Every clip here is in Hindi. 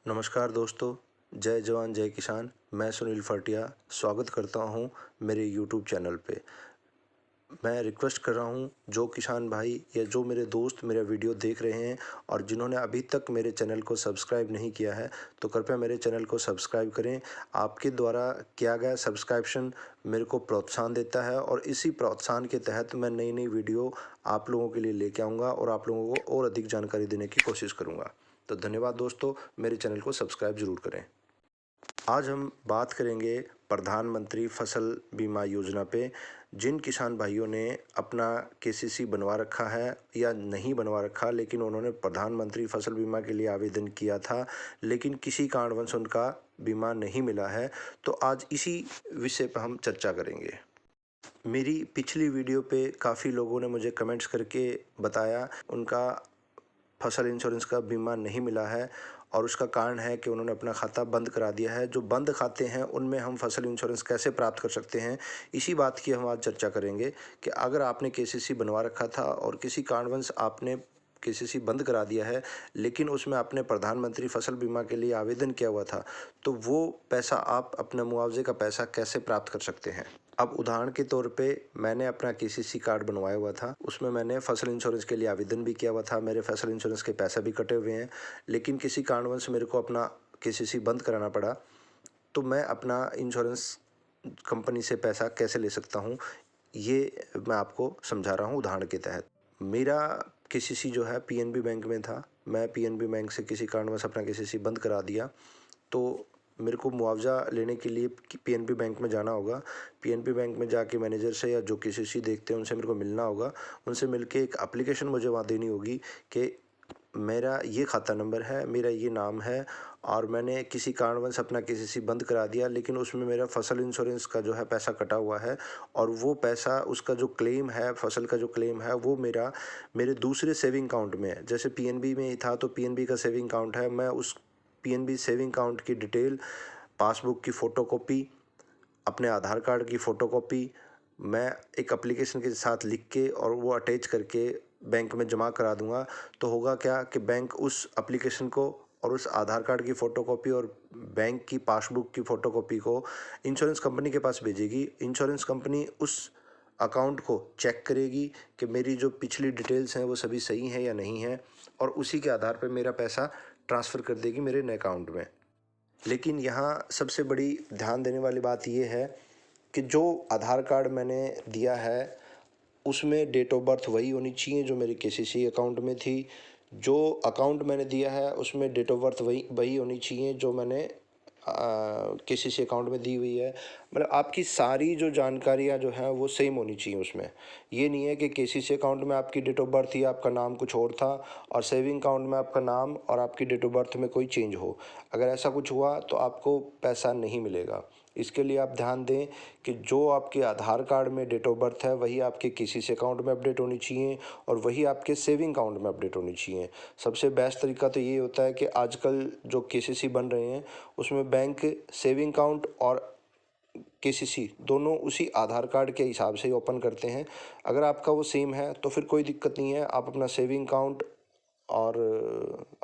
नमस्कार दोस्तों, जय जवान जय किसान। मैं सुनील फटिया स्वागत करता हूं मेरे यूट्यूब चैनल पे। मैं रिक्वेस्ट कर रहा हूं जो किसान भाई या जो मेरे दोस्त मेरा वीडियो देख रहे हैं और जिन्होंने अभी तक मेरे चैनल को सब्सक्राइब नहीं किया है, तो कृपया मेरे चैनल को सब्सक्राइब करें। आपके द्वारा किया गया सब्सक्रिप्शन मेरे को प्रोत्साहन देता है और इसी प्रोत्साहन के तहत मैं नई-नई वीडियो आप लोगों के लिए लेके आऊँगा और आप लोगों को और अधिक जानकारी देने की कोशिश करूँगा। तो धन्यवाद दोस्तों, मेरे चैनल को सब्सक्राइब ज़रूर करें। आज हम बात करेंगे प्रधानमंत्री फसल बीमा योजना पे। जिन किसान भाइयों ने अपना केसीसी बनवा रखा है या नहीं बनवा रखा, लेकिन उन्होंने प्रधानमंत्री फसल बीमा के लिए आवेदन किया था, लेकिन किसी कारणवश उनका बीमा नहीं मिला है, तो आज इसी विषय पर हम चर्चा करेंगे। मेरी पिछली वीडियो पे काफ़ी लोगों ने मुझे कमेंट्स करके बताया उनका फसल इंश्योरेंस का बीमा नहीं मिला है और उसका कारण है कि उन्होंने अपना खाता बंद करा दिया है। जो बंद खाते हैं उनमें हम फसल इंश्योरेंस कैसे प्राप्त कर सकते हैं, इसी बात की हम आज चर्चा करेंगे कि अगर आपने केसीसी बनवा रखा था और किसी कारणवश आपने केसीसी बंद करा दिया है, लेकिन उसमें आपने प्रधानमंत्री फसल बीमा के लिए आवेदन किया हुआ था, तो वो पैसा आप अपने मुआवजे का पैसा कैसे प्राप्त कर सकते हैं। अब उदाहरण के तौर पे मैंने अपना केसीसी कार्ड बनवाया हुआ था, उसमें मैंने फसल इंश्योरेंस के लिए आवेदन भी किया हुआ था, मेरे फसल इंश्योरेंस के पैसे भी कटे हुए हैं, लेकिन किसी कारणवश मेरे को अपना केसीसी बंद कराना पड़ा। तो मैं अपना इंश्योरेंस कंपनी से पैसा कैसे ले सकता हूँ, ये मैं आपको समझा रहा हूँ उदाहरण के तहत। मेरा केसीसी जो है पीएनबी बैंक में था, मैं पीएनबी बैंक से किसी कारणवश अपना केसीसी बंद करा दिया, तो मेरे को मुआवज़ा लेने के लिए पीएनबी बैंक में जाना होगा। पीएनबी बैंक में जाके मैनेजर से या जो केसीसी देखते हैं उनसे मेरे को मिलना होगा। उनसे मिलके एक एप्लीकेशन मुझे वहाँ देनी होगी कि मेरा ये खाता नंबर है, मेरा ये नाम है और मैंने किसी कारणवश अपना केसीसी बंद करा दिया, लेकिन उसमें मेरा फसल इंश्योरेंस का जो है पैसा कटा हुआ है और वो पैसा उसका जो क्लेम है, फसल का जो क्लेम है, वो मेरे दूसरे सेविंग अकाउंट में है। जैसे पीएनबी में ही था तो पीएनबी का सेविंग अकाउंट है, मैं उस पीएनबी सेविंग अकाउंट की डिटेल, पासबुक की फ़ोटोकॉपी, अपने आधार कार्ड की फ़ोटोकॉपी मैं एक एप्लीकेशन के साथ लिख के और वो अटैच करके बैंक में जमा करा दूंगा। तो होगा क्या कि बैंक उस एप्लीकेशन को और उस आधार कार्ड की फ़ोटोकॉपी और बैंक की पासबुक की फ़ोटोकॉपी को इंश्योरेंस कंपनी के पास भेजेगी। इंश्योरेंस कंपनी उस अकाउंट को चेक करेगी कि मेरी जो पिछली डिटेल्स हैं वो सभी सही हैं या नहीं हैं, और उसी के आधार पर मेरा पैसा ट्रांसफ़र कर देगी मेरे नए अकाउंट में। लेकिन यहाँ सबसे बड़ी ध्यान देने वाली बात ये है कि जो आधार कार्ड मैंने दिया है उसमें डेट ऑफ बर्थ वही होनी चाहिए जो मेरी केसीसी अकाउंट में थी। जो अकाउंट मैंने दिया है उसमें डेट ऑफ बर्थ वही वही होनी चाहिए जो मैंने केसीसी अकाउंट में दी हुई है। मतलब आपकी सारी जो जानकारियाँ जो हैं वो सेम होनी चाहिए उसमें। ये नहीं है कि केसीसी अकाउंट में आपकी डेट ऑफ बर्थ थी, आपका नाम कुछ और था, और सेविंग अकाउंट में आपका नाम और आपकी डेट ऑफ बर्थ में कोई चेंज हो। अगर ऐसा कुछ हुआ तो आपको पैसा नहीं मिलेगा। इसके लिए आप ध्यान दें कि जो आपके आधार कार्ड में डेट ऑफ बर्थ है वही आपके केसीसी अकाउंट में अपडेट होनी चाहिए और वही आपके सेविंग अकाउंट में अपडेट होनी चाहिए। सबसे बेस्ट तरीका तो ये होता है कि आजकल जो केसीसी बन रहे हैं उसमें बैंक सेविंग अकाउंट और केसीसी दोनों उसी आधार कार्ड के हिसाब से ही ओपन करते हैं। अगर आपका वो सेम है तो फिर कोई दिक्कत नहीं है, आप अपना सेविंग अकाउंट और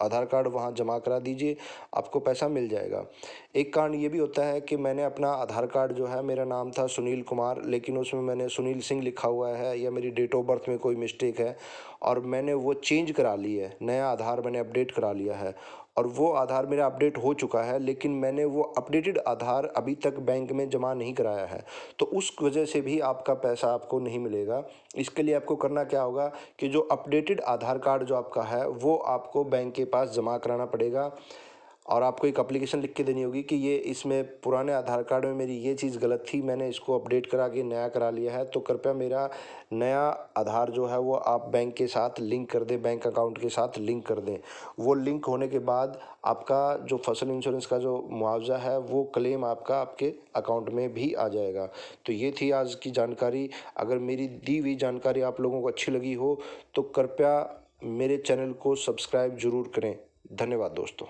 आधार कार्ड वहाँ जमा करा दीजिए, आपको पैसा मिल जाएगा। एक कारण ये भी होता है कि मैंने अपना आधार कार्ड जो है, मेरा नाम था सुनील कुमार, लेकिन उसमें मैंने सुनील सिंह लिखा हुआ है या मेरी डेट ऑफ बर्थ में कोई मिस्टेक है और मैंने वो चेंज करा ली है, नया आधार मैंने अपडेट करा लिया है और वो आधार मेरा अपडेट हो चुका है, लेकिन मैंने वो अपडेटेड आधार अभी तक बैंक में जमा नहीं कराया है, तो उस वजह से भी आपका पैसा आपको नहीं मिलेगा। इसके लिए आपको करना क्या होगा कि जो अपडेटेड आधार कार्ड जो आपका है वो आपको बैंक के पास जमा कराना पड़ेगा और आपको एक एप्लीकेशन लिख के देनी होगी कि ये इसमें पुराने आधार कार्ड में मेरी ये चीज़ गलत थी, मैंने इसको अपडेट करा के नया करा लिया है, तो कृपया मेरा नया आधार जो है वो आप बैंक के साथ लिंक कर दें, बैंक अकाउंट के साथ लिंक कर दें। वो लिंक होने के बाद आपका जो फसल इंश्योरेंस का जो मुआवजा है वो क्लेम आपका आपके अकाउंट में भी आ जाएगा। तो ये थी आज की जानकारी। अगर मेरी दी हुई जानकारी आप लोगों को अच्छी लगी हो तो कृपया मेरे चैनल को सब्सक्राइब ज़रूर करें। धन्यवाद दोस्तों।